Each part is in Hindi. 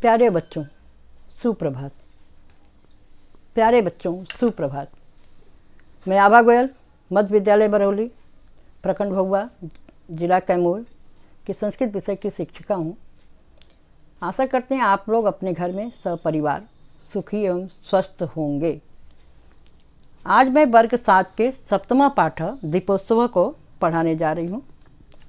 प्यारे बच्चों सुप्रभात। प्यारे बच्चों सुप्रभात। मैं आभा गोयल मध्य विद्यालय बरौली प्रखंड भगवा जिला कैमूर की संस्कृत विषय की शिक्षिका हूँ। आशा करते हैं आप लोग अपने घर में सपरिवार सुखी एवं स्वस्थ होंगे। आज मैं वर्ग 7 के 7वां पाठ दीपोत्सव को पढ़ाने जा रही हूँ।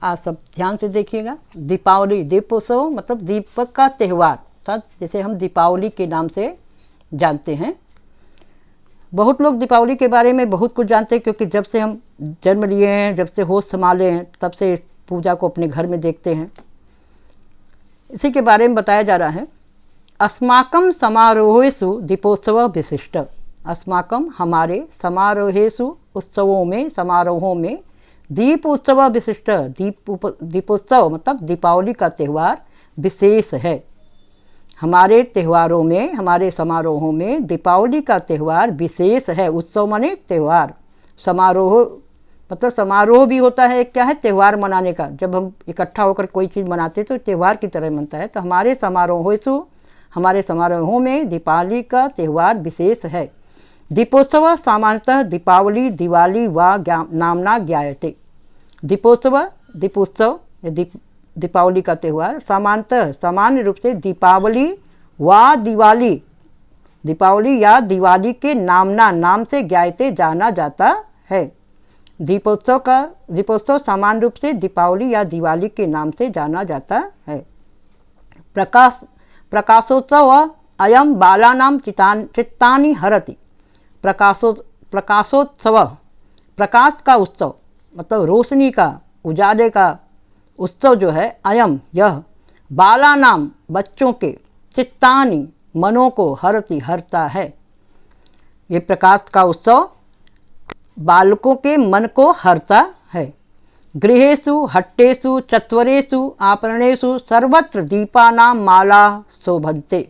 आप सब ध्यान से देखिएगा। दीपावली, दीपोत्सव मतलब दीपक का त्यौहार था, जिसे हम दीपावली के नाम से जानते हैं। बहुत लोग दीपावली के बारे में बहुत कुछ जानते हैं, क्योंकि जब से हम जन्म लिए हैं, जब से होश संभाले हैं, तब से इस पूजा को अपने घर में देखते हैं। इसी के बारे में बताया जा रहा है। अस्माकं समारोहेषु दीपोत्सव विशिष्ट। अस्माकं हमारे समारोहेषु उत्सवों में समारोहों में दीप उत्सव विशिष्ट। दीपोत्सव मतलब दीपावली का त्यौहार विशेष है। हमारे त्योहारों में, हमारे समारोहों में दीपावली का त्यौहार विशेष है। उत्सव माने त्यौहार, समारोह मतलब समारोह भी होता है। क्या है? त्यौहार मनाने का। जब हम इकट्ठा होकर कोई चीज़ मनाते तो त्यौहार की तरह मनता है। तो हमारे समारोहों में दीपावली का त्यौहार विशेष है। दीपोत्सव सामान्यतः दीपावली दिवाली व नामना ज्ञायते। दीपोत्सव दीपावली का त्यौहार सामान्यतः सामान्य रूप से दीपावली या दिवाली के नाम से ज्ञायते जाना जाता है। दीपोत्सव सामान्य रूप से दीपावली या दिवाली के नाम से जाना जाता है। प्रकाशोत्सव अयम बालानां चित्तानि हरति। प्रकाशोत्सव प्रकाश का उत्सव मतलब रोशनी का, उजाले का उत्सव जो है, अयम यह बालानाम बच्चों के चित्तानि मनों को हरता है। ये प्रकाश का उत्सव बालकों के मन को हरता है। गृहेषु हट्टेषु चत्वरेषु आपरणेषु सर्वत्र दीपानां माला शोभन्ते।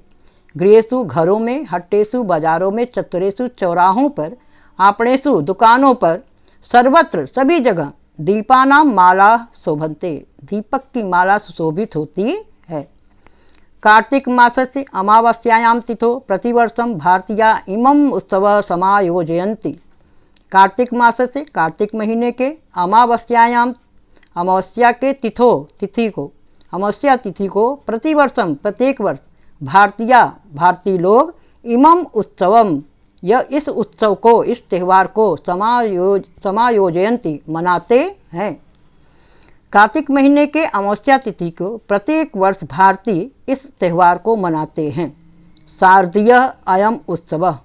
गृहेषु घरों में, हट्टेषु बाजारों में, चत्वरेषु चौराहों पर, आपणेषु दुकानों पर, सर्वत्र सभी जगह दीपानां माला शोभन्ते। दीपक की माला सुशोभित होती है। कार्तिक मासस्य अमावास्यायां तिथो प्रतिवर्षं भारतीया इमं उत्सव समायोजयन्ति। कार्तिक मासस्य कार्तिक महीने के अमावस्या के अमावस्या तिथि को प्रतिवर्षम प्रत्येक वर्ष भारतीय लोग इमं उत्सवम इस उत्सव को, इस त्यौहार को समायोजयन्ति मनाते हैं। कार्तिक महीने के अमावस्या तिथि को प्रत्येक वर्ष भारतीय इस त्यौहार को मनाते हैं। शारदीय अयम उत्सव।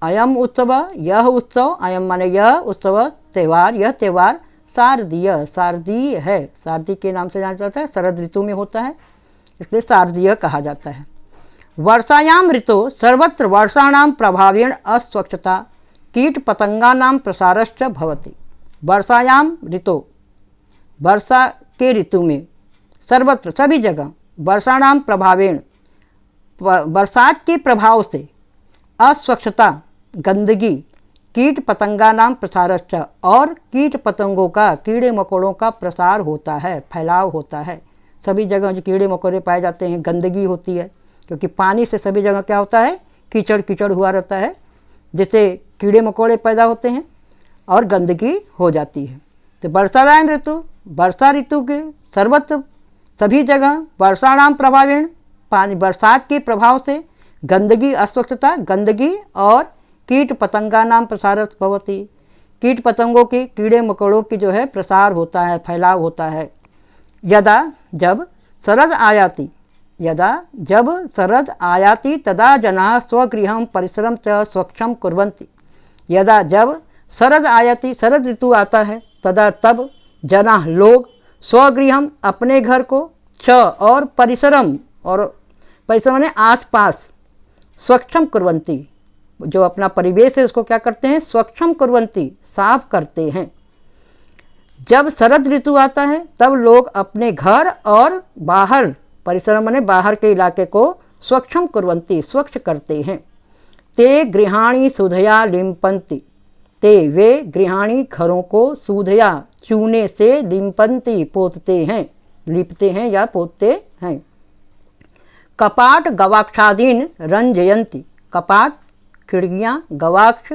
अयम उत्सव यह उत्सव, अयम माने यह उत्सव त्यौहार, यह त्यौहार शारदीय है। शारदी के नाम से जाना जाता है। शरद ऋतु में होता है, इसलिए शारदीय कहा जाता है। वर्षायाम ऋतु सर्वत्र वर्षाणां प्रभावेण अस्वच्छता कीट पतंगानां प्रसारश्च भवति। वर्षायाम ऋतु वर्षा के ऋतु में सर्वत्र सभी जगह वर्षाणां प्रभावेण बरसात के प्रभाव से अस्वच्छता गंदगी कीट पतंगानां प्रसारश्च और कीट पतंगों का, कीड़े मकोड़ों का प्रसार होता है, फैलाव होता है। सभी जगह जो कीड़े मकोड़े पाए जाते हैं, गंदगी होती है, क्योंकि पानी से सभी जगह क्या होता है? कीचड़ हुआ रहता है, जिससे कीड़े मकोड़े पैदा होते हैं और गंदगी हो जाती है। तो वर्षायाम ऋतु, वर्षा ऋतु के सर्वत्र सभी जगह वर्षाणाम प्रभावेण पानी बरसात के प्रभाव से गंदगी, अस्वच्छता गंदगी और कीट पतंगानां प्रसारः भवति। कीट पतंगों के, कीड़े मकोड़ों की जो है प्रसार होता है, फैलाव होता है। जब शरद आयाति तदा जनाः स्वगृहं परिसरं च स्वच्छं कुर्वन्ति। यदा जब शरद आयाति, शरद ऋतु आता है, तदा तब जनाः लोग स्वगृहं अपने घर को, च और परिसरम, और परिसर माने आसपास, स्वच्छं कुर्वन्ति जो अपना परिवेश है उसको क्या करते हैं? स्वच्छं कुर्वन्ति साफ करते हैं। जब शरद ऋतु आता है तब लोग अपने घर और बाहर, परिसर माने बाहर के इलाके को स्वच्छं कुर्वन्ति स्वच्छ करते हैं। ते गृहाणि सुधया लिम्पन्ति। ते वे गृहाणि घरों को सुधया चूने से लिम्पन्ति पोतते हैं, लिपते हैं या पोतते हैं। कपाट गवाक्षादीन रंजयंती, कपाट खिड़कियाँ, गवाक्ष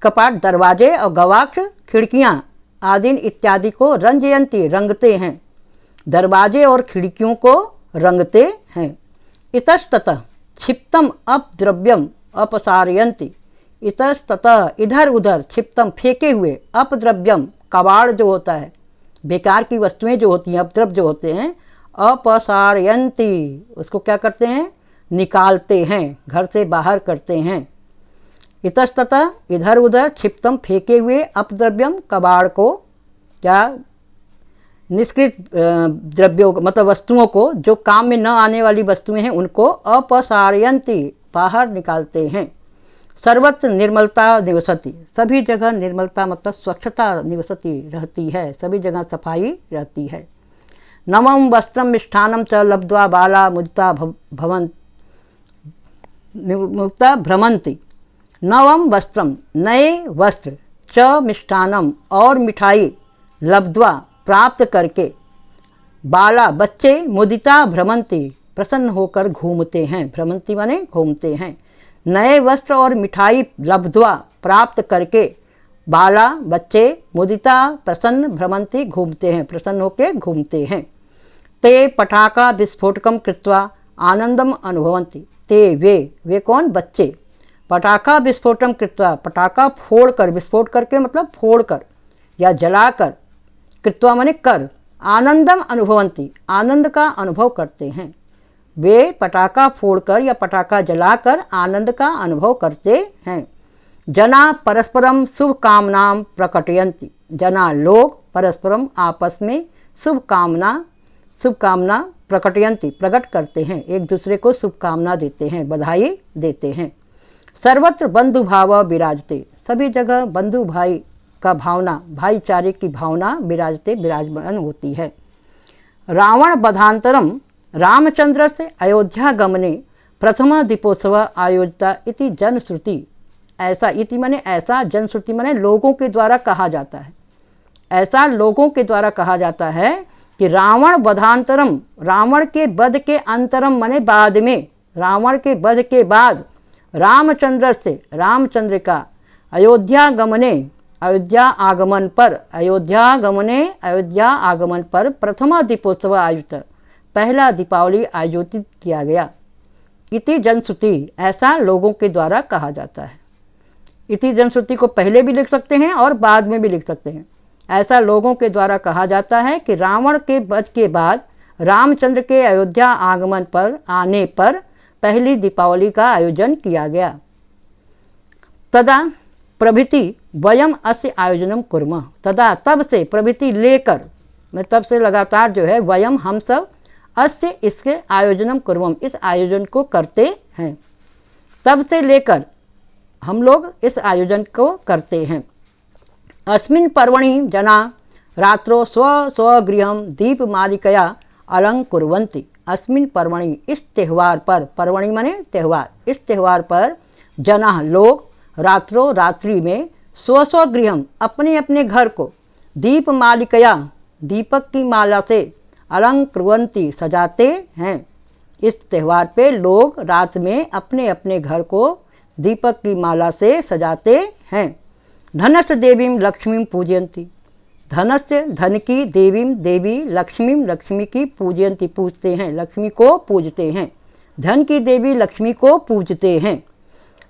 कपाट दरवाजे और गवाक्ष खिड़कियाँ आदीन इत्यादि को रंजयंती रंगते हैं, दरवाजे और खिड़कियों को रंगते हैं। इतस्ततः क्षिप्तम अपद्रव्यम अपसारयंती, इतस्ततः इधर उधर, क्षिप्तम फेंके हुए, अपद्रव्यम कबाड़ जो होता है, बेकार की वस्तुएं जो होती हैं, अपद्रव्य जो होते हैं, अपसारयंती उसको क्या करते हैं, निकालते हैं, घर से बाहर करते हैं। इतस्ततः इधर उधर, क्षिप्तम फेंके हुए, अपद्रव्यम कबाड़ को, क्या निष्कृत द्रव्यों मतलब वस्तुओं को, जो काम में न आने वाली वस्तुएं हैं उनको अपसारयंती बाहर निकालते हैं। सर्वत्र निर्मलता निवसति, सभी जगह निर्मलता मतलब स्वच्छता निवसति रहती है, सभी जगह सफाई रहती है। नवम वस्त्रम मिष्ठानम च लब्ध्वा बाला मुदिता भ्रमंती, नवम वस्त्रम नए वस्त्र, च मिष्ठानम और मिठाई, लब्ध्वा प्राप्त करके, बाला बच्चे, मुदिता भ्रमंती प्रसन्न होकर घूमते हैं, भ्रमंती माने घूमते हैं। नए वस्त्र और मिठाई लब्ध्वा प्राप्त करके, बाला बच्चे, मुदिता प्रसन्न, भ्रमंती घूमते हैं, प्रसन्न होकर घूमते हैं। ते पटाखा विस्फोटकम कृत्वा आनंदम अनुभवंती, ते वे कौन, बच्चे, पटाखा विस्फोटम कृत्वा पटाखा फोड़कर, विस्फोट करके मतलब फोड़कर या जलाकर, कृत्वा माने कर, आनंदम अनुभवंती आनंद का अनुभव करते हैं। वे पटाखा फोड़कर या पटाखा जलाकर आनंद का अनुभव करते हैं। जना परस्परम शुभ कामनाम प्रकटयंती, जना लोग परस्परम आपस में शुभकामना प्रकटयंती प्रकट करते हैं, एक दूसरे को शुभकामना देते हैं, बधाई देते हैं। सर्वत्र बंधु भाव विराजते, सभी जगह बंधु भाई का भावना, भाईचारे की भावना विराजमान होती है। रावण बधांतरम रामचंद्र से अयोध्या गमने प्रथम दीपोत्सव आयोजिता इति जनश्रुति, ऐसा इति माने ऐसा, जनश्रुति माने लोगों के द्वारा कहा जाता है, ऐसा लोगों के द्वारा कहा जाता है कि रावण वधांतरम, रावण के वध के अंतरम माने बाद में, रावण के वध के बाद रामचंद्र से, रामचंद्र का अयोध्या गमने, अयोध्या आगमन पर प्रथमा दीपोत्सव आयोजित, पहला दीपावली आयोजित किया गया। इति जनश्रुति, ऐसा लोगों के द्वारा कहा जाता है। इति जनश्रुति को पहले भी लिख सकते हैं और बाद में भी लिख सकते हैं। ऐसा लोगों के द्वारा कहा जाता है कि रावण के वध के बाद रामचंद्र के अयोध्या आगमन पर आने पर पहली दीपावली का आयोजन किया गया। तदा प्रभृति वयम अस्य आयोजनम कुर्मः, तदा तब से, प्रभृति लेकर, मैं तब से लगातार जो है, वयम हम सब, अस्य इसके आयोजनम कुर्मः इस आयोजन को करते हैं, तब से लेकर हम लोग इस आयोजन को करते हैं। अस्मिन् पर्वणि जना रात्रो स्वगृहं दीपमालिकया अलंकुर्वन्ति, अस्मिन् पर्वणि इस त्यौहार पर, पर्वणि माने त्यौहार, इस त्यौहार पर जना लोग रात्रो रात्रि में स्वगृहम अपने अपने घर को दीपमालिकया दीपक की माला से अलंकुर्वन्ति सजाते हैं। इस त्यौहार पे लोग रात में अपने अपने घर को दीपक की माला से सजाते हैं। धनस्य देवीं लक्ष्मीं पूजयन्ति, धनस्य धन की, देवीं देवी, लक्ष्मीं लक्ष्मी की पूजयन्ति पूजते हैं, लक्ष्मी को पूजते हैं, धन की देवी लक्ष्मी को पूजते हैं।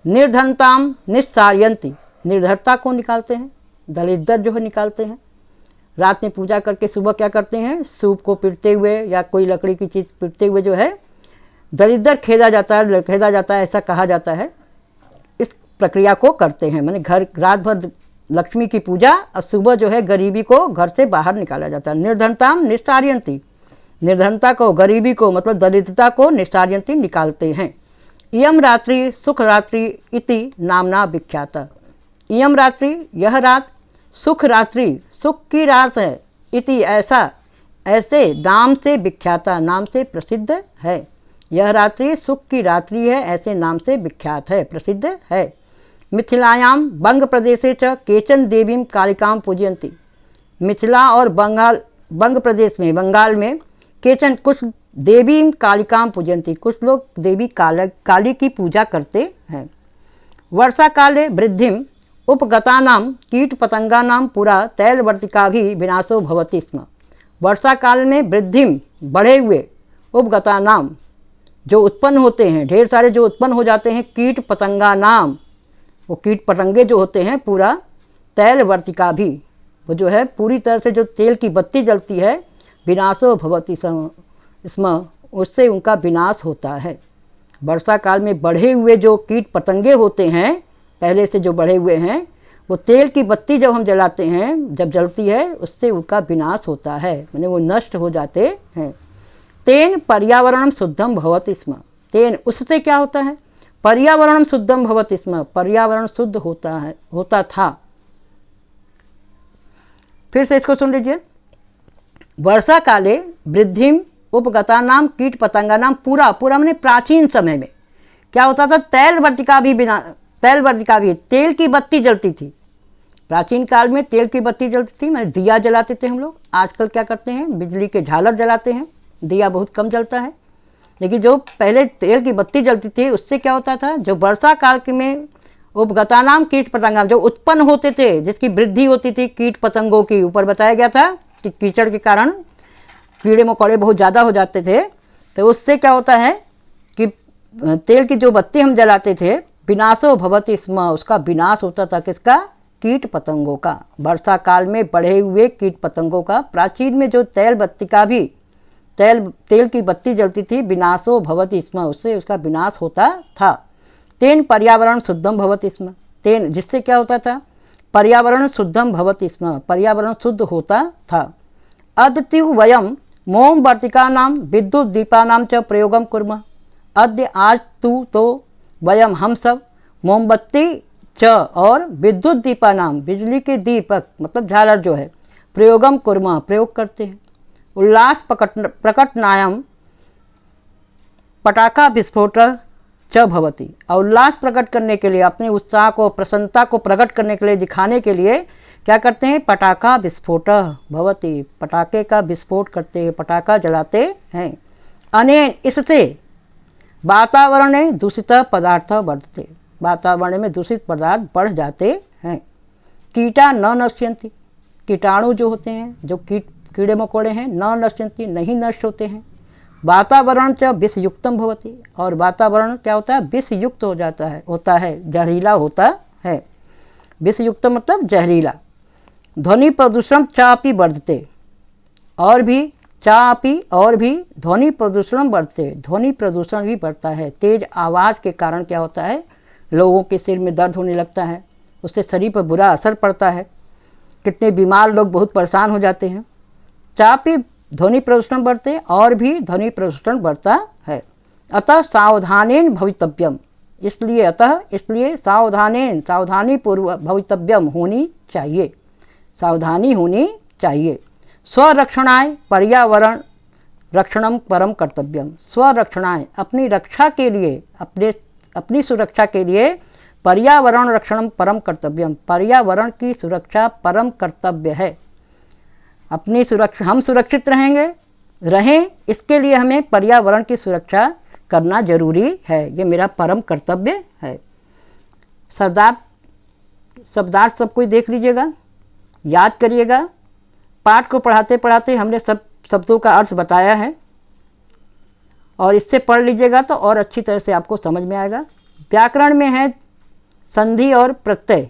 निर्धनताम निस्सारयन्ति, निर्धरता को निकालते हैं, दरिद्र जो है निकालते हैं। रात में पूजा करके सुबह क्या करते हैं, सूप को पीटते हुए या कोई लकड़ी की चीज़ पीटते हुए जो है दरिद्र खेदा जाता है, ऐसा कहा जाता है। इस प्रक्रिया को करते हैं, माने घर रात भर लक्ष्मी की पूजा और सुबह जो है गरीबी को घर से बाहर निकाला जाता है। निर्धनताम निस्सारयन्ति, निर्धनता को, गरीबी को मतलब दरिद्रता को निस्सारयन्ति निकालते हैं। इयम रात्रि सुख रात्रि इति नामना विख्याता, इयम रात्रि यह रात, सुख रात्रि सुख की रात है, इति ऐसा, ऐसे नाम से विख्याता, नाम से प्रसिद्ध है। यह रात्रि सुख की रात्रि है, ऐसे नाम से विख्यात है, प्रसिद्ध है। मिथिलायाम बंग प्रदेशे च केचन देवीं कालिकां पूजयन्ति, मिथिला और बंग प्रदेश में, बंगाल में केचन कुछ देवी कालिकाम पूजन्ति, कुछ लोग देवी काली की पूजा करते हैं। वर्षा काले वृद्धिम उपगतानां कीट पतंगानां पुरा तैलवर्तिका भी विनाशो भवति स्म। वर्षा काल में वृद्धिम बढ़े हुए उपगतानाम जो उत्पन्न होते हैं, ढेर सारे जो उत्पन्न हो जाते हैं, कीट पतंगा नाम, वो कीट पतंगे जो होते हैं, पूरा तैलवर्तिका भी, वो जो है पूरी तरह से जो तेल की बत्ती जलती है, विनाशो भवति स्म, उससे उनका विनाश होता है। वर्षा काल में बढ़े हुए जो कीट पतंगे होते हैं, पहले से जो बढ़े हुए हैं, वो तेल की बत्ती जब हम जलाते हैं, जब जलती है, उससे उनका विनाश होता है, माने वो नष्ट हो जाते हैं। तेन पर्यावरणम शुद्धम भवति स्म, तेन उससे क्या होता है, पर्यावरणम शुद्धम भवति स्म, पर्यावरण शुद्ध होता है, होता था। फिर से इसको सुन लीजिए। वर्षा काले वृद्धिम उपगतानाम कीट पतंगानाम, पूरा पूरा मैंने प्राचीन समय में क्या होता था, तैलवर्तिका भी तेल की बत्ती जलती थी। प्राचीन काल में तेल की बत्ती जलती थी, मैंने दिया जलाते थे हम लोग। आजकल क्या करते हैं, बिजली के झालर जलाते हैं, दिया बहुत कम जलता है। लेकिन जो पहले तेल की बत्ती जलती थी, उससे क्या होता था, जो वर्षा काल के में उपगतानाम कीट पतंगानाम जो उत्पन्न होते थे, जिसकी वृद्धि होती थी कीट पतंगों की, ऊपर बताया गया था कि कीचड़ के कारण कीड़े मकोड़े बहुत ज़्यादा हो जाते थे, तो उससे क्या होता है कि तेल की जो बत्ती हम जलाते थे, विनाशो भवति स्म, उसका विनाश होता था, किसका, कीट पतंगों का। वर्षा काल में बढ़े हुए कीट पतंगों का। प्राचीन में जो तेल की बत्ती जलती थी, विनाशो भवति स्म, उससे उसका विनाश होता था। तेन पर्यावरण शुद्धम भवति स्म, तेन जिससे क्या होता था, पर्यावरण शुद्धम भवति स्म, पर्यावरण शुद्ध होता था। अद्य वयम मोमवर्तिकानां विद्युत दीपानां च प्रयोगम कुर्मः, अद्य आज तो वयम हम सब मोमबत्ती च और विद्युत दीपानाम बिजली के दीपक मतलब झालर जो है, प्रयोगम कुर्मः प्रयोग करते हैं। उल्लास प्रकटनायम पटाखा विस्फोट च भवति, और उल्लास प्रकट करने के लिए, अपने उत्साह को, प्रसन्नता को प्रकट करने के लिए, दिखाने के लिए क्या करते हैं, पटाखा विस्फोट भवति, पटाखे का विस्फोट करते हैं, पटाखा जलाते हैं। अनेन इससे वातावरण में दूषित पदार्थ बढ़ते, वातावरण में दूषित पदार्थ बढ़ जाते हैं। कीटा न नश्यन्ति, कीटाणु जो होते हैं, जो कीड़े मकोड़े हैं, न नश्यन्ति नहीं नष्ट होते हैं। वातावरण च विषयुक्तम भवति, और वातावरण क्या होता है, विषयुक्त हो जाता है, जहरीला होता है। विषयुक्त मतलब जहरीला। ध्वनि प्रदूषण चापी बढ़ते, और भी ध्वनि प्रदूषण बढ़ते, ध्वनि प्रदूषण भी बढ़ता है। तेज आवाज़ के कारण क्या होता है, लोगों के सिर में दर्द होने लगता है, उससे शरीर पर बुरा असर पड़ता है, कितने बीमार लोग बहुत परेशान हो जाते हैं। चापी ध्वनि प्रदूषण बढ़ते, और भी ध्वनि प्रदूषण बढ़ता है। अतः सावधानेन भवितव्यम, इसलिए सावधानी पूर्वक भवितव्यम होनी चाहिए, सावधानी होनी चाहिए। स्वरक्षणाय पर्यावरण रक्षणम परम कर्तव्यम, स्वरक्षणाय अपनी रक्षा के लिए, अपनी सुरक्षा के लिए पर्यावरण रक्षणम परम कर्तव्यम, पर्यावरण की सुरक्षा परम कर्तव्य है। अपनी सुरक्षा, हम सुरक्षित रहें, इसके लिए हमें पर्यावरण की सुरक्षा करना जरूरी है, ये मेरा परम कर्तव्य है। शब्दार्थ सब कोई देख लीजिएगा, याद करिएगा। पाठ को पढ़ाते पढ़ाते हमने सब शब्दों का अर्थ बताया है, और इससे पढ़ लीजिएगा तो और अच्छी तरह से आपको समझ में आएगा। व्याकरण में है संधि और प्रत्यय,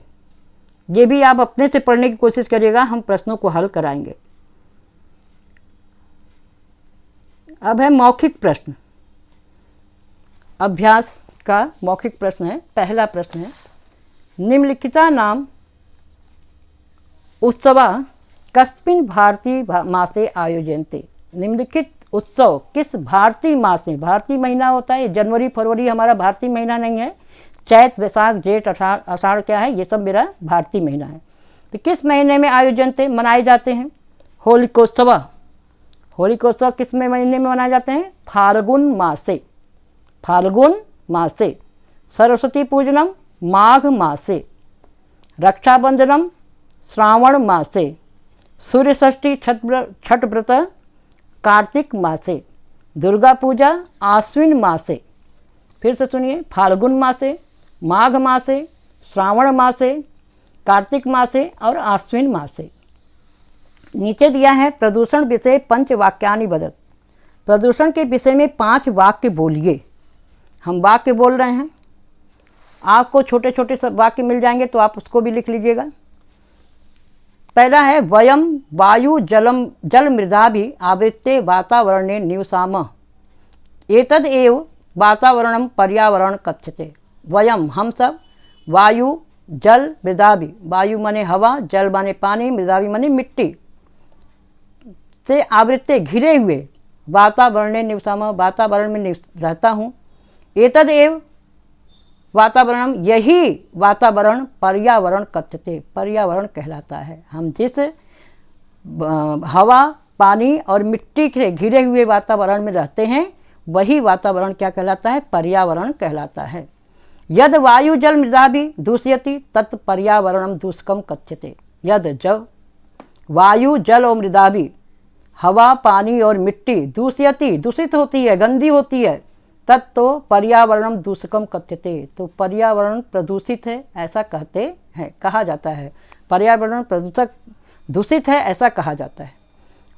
ये भी आप अपने से पढ़ने की कोशिश करिएगा, हम प्रश्नों को हल कराएंगे। अब है मौखिक प्रश्न, अभ्यास का मौखिक प्रश्न है। पहला प्रश्न है, निम्नलिखिता नाम उत्सव कस्मिन् भारतीय मासे आयोज्यन्ते, निम्नलिखित उत्सव किस भारतीय मास में, भारतीय महीना होता है, जनवरी फरवरी हमारा भारतीय महीना नहीं है, चैत वैशाख जेठ आषाढ़ क्या है, ये सब मेरा भारतीय महीना है। तो किस महीने में आयोजनते मनाए जाते हैं, होलिकोत्सव, होलिकोत्सव किस महीने में मनाए जाते हैं, फाल्गुन मासे, फाल्गुन मासे। सरस्वती पूजनम माघ मासे, रक्षाबंधनम श्रावण मासे, सूर्य षष्ठी छठ व्रत कार्तिक मासे, दुर्गा पूजा आश्विन मासे, फिर से सुनिए, फाल्गुन मासे, माघ मासे, श्रावण मासे, कार्तिक मासे और आश्विन मासे। नीचे दिया है प्रदूषण विषय पंच वाक्यानि वदत। प्रदूषण के विषय में 5 वाक्य बोलिए। हम वाक्य बोल रहे हैं, आपको छोटे छोटे सब वाक्य मिल जाएंगे तो आप उसको भी लिख लीजिएगा। पहला है वयम वायु जल मृदा भी आवृत्ते वातावरणे निवसामः एतद एव वातावरणम पर्यावरण कथ्यते। वयम हम सब, वायु जल मृदा भी, वायु माने हवा, जल माने पानी, मृदा भी माने मिट्टी, से आवृत्ते घिरे हुए, वातावरणे निवसामः वातावरण में रहता हूँ, एतद एव वातावरणम यही वातावरण पर्यावरण कथ्यते पर्यावरण कहलाता है। हम जिस हवा पानी और मिट्टी से घिरे हुए वातावरण में रहते हैं वही वातावरण क्या कहलाता है? पर्यावरण कहलाता है। यद वायु जल मृदा भी दूषयति तत् पर्यावरणम दूषकम कथ्यते। यद जब वायु जल और मृदा भी, हवा पानी और मिट्टी दूषयति दूषित होती है, गंदी होती है, तत् तो पर्यावरणम दूषकम कथ्यते, तो पर्यावरण प्रदूषित है ऐसा कहते हैं, कहा जाता है। पर्यावरण प्रदूषक दूषित है ऐसा कहा जाता है।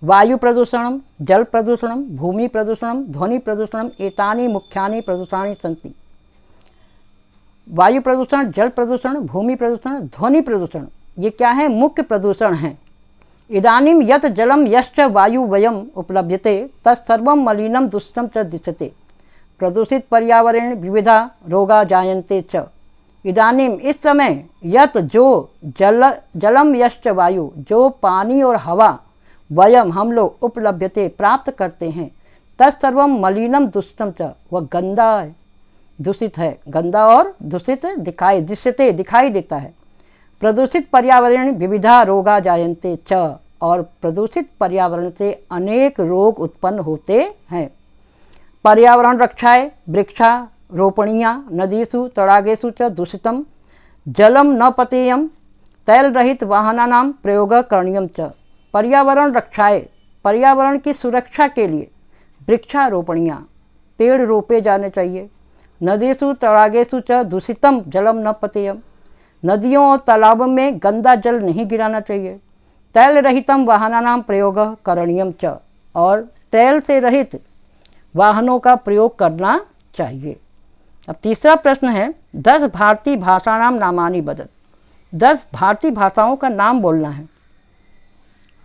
वायु प्रदूषणम, जल प्रदूषणम, भूमि प्रदूषणम, ध्वनि प्रदूषणम एतानि मुख्यानि प्रदूषणानि सन्ति। वायु प्रदूषण, जल प्रदूषण, भूमि प्रदूषण, ध्वनि प्रदूषण, ये क्या है? मुख्य प्रदूषण हैं। इदानीं यत् जलम यश्च वायु वयम उपलभ्यते तत्सर्वं मलिनं दुष्टं च दिशते। प्रदूषित पर्यावरण विविधा रोगा जायन्ते च। इदानीं इस समय यत् जो जलम यश्च वायु, जो पानी और हवा, वयम हम लोग उपलभ्यते प्राप्त करते हैं, तत्सर्वं मलिनं दुष्टं च, वह गंदा है, दूषित है, गंदा और दूषित दृश्यते दिखाई देता है। प्रदूषित पर्यावरण विविधा रोगा जायन्ते च, और प्रदूषित पर्यावरण से अनेक रोग उत्पन्न होते हैं। पर्यावरण रक्षाय वृक्षारोपणीया नदीषु तडागेषु च दूषितं जलम न पतेयं तैलरहित वाहनानां प्रयोग करणीयं च। पर्यावरण रक्षाए, पर्यावरण की सुरक्षा के लिए वृक्षारोपणीया, पेड़ रोपे जाने चाहिए। नदीषु तडागेषु च दूषितं जलम न पतेयं, नदियों और तालाबों में गंदा जल नहीं गिराना चाहिए। तैल रहितम वाहनानां प्रयोग करणीयम च, और तैल से रहित वाहनों का प्रयोग करना चाहिए। अब तीसरा प्रश्न है 10 भारतीय भाषाणाम नामानि वदत। 10 भारतीय भाषाओं का नाम बोलना है।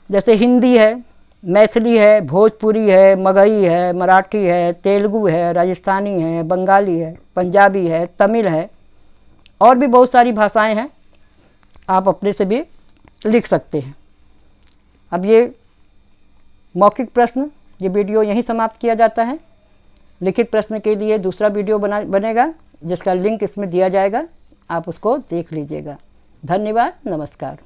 जैसे हिंदी है, मैथिली है, भोजपुरी है, मगही है, मराठी है, तेलुगु है, राजस्थानी है, बंगाली है, पंजाबी है, तमिल है, और भी बहुत सारी भाषाएं हैं, आप अपने से भी लिख सकते हैं। अब ये मौखिक प्रश्न, ये वीडियो यहीं समाप्त किया जाता है। लिखित प्रश्न के लिए दूसरा वीडियो बनेगा जिसका लिंक इसमें दिया जाएगा, आप उसको देख लीजिएगा। धन्यवाद, नमस्कार।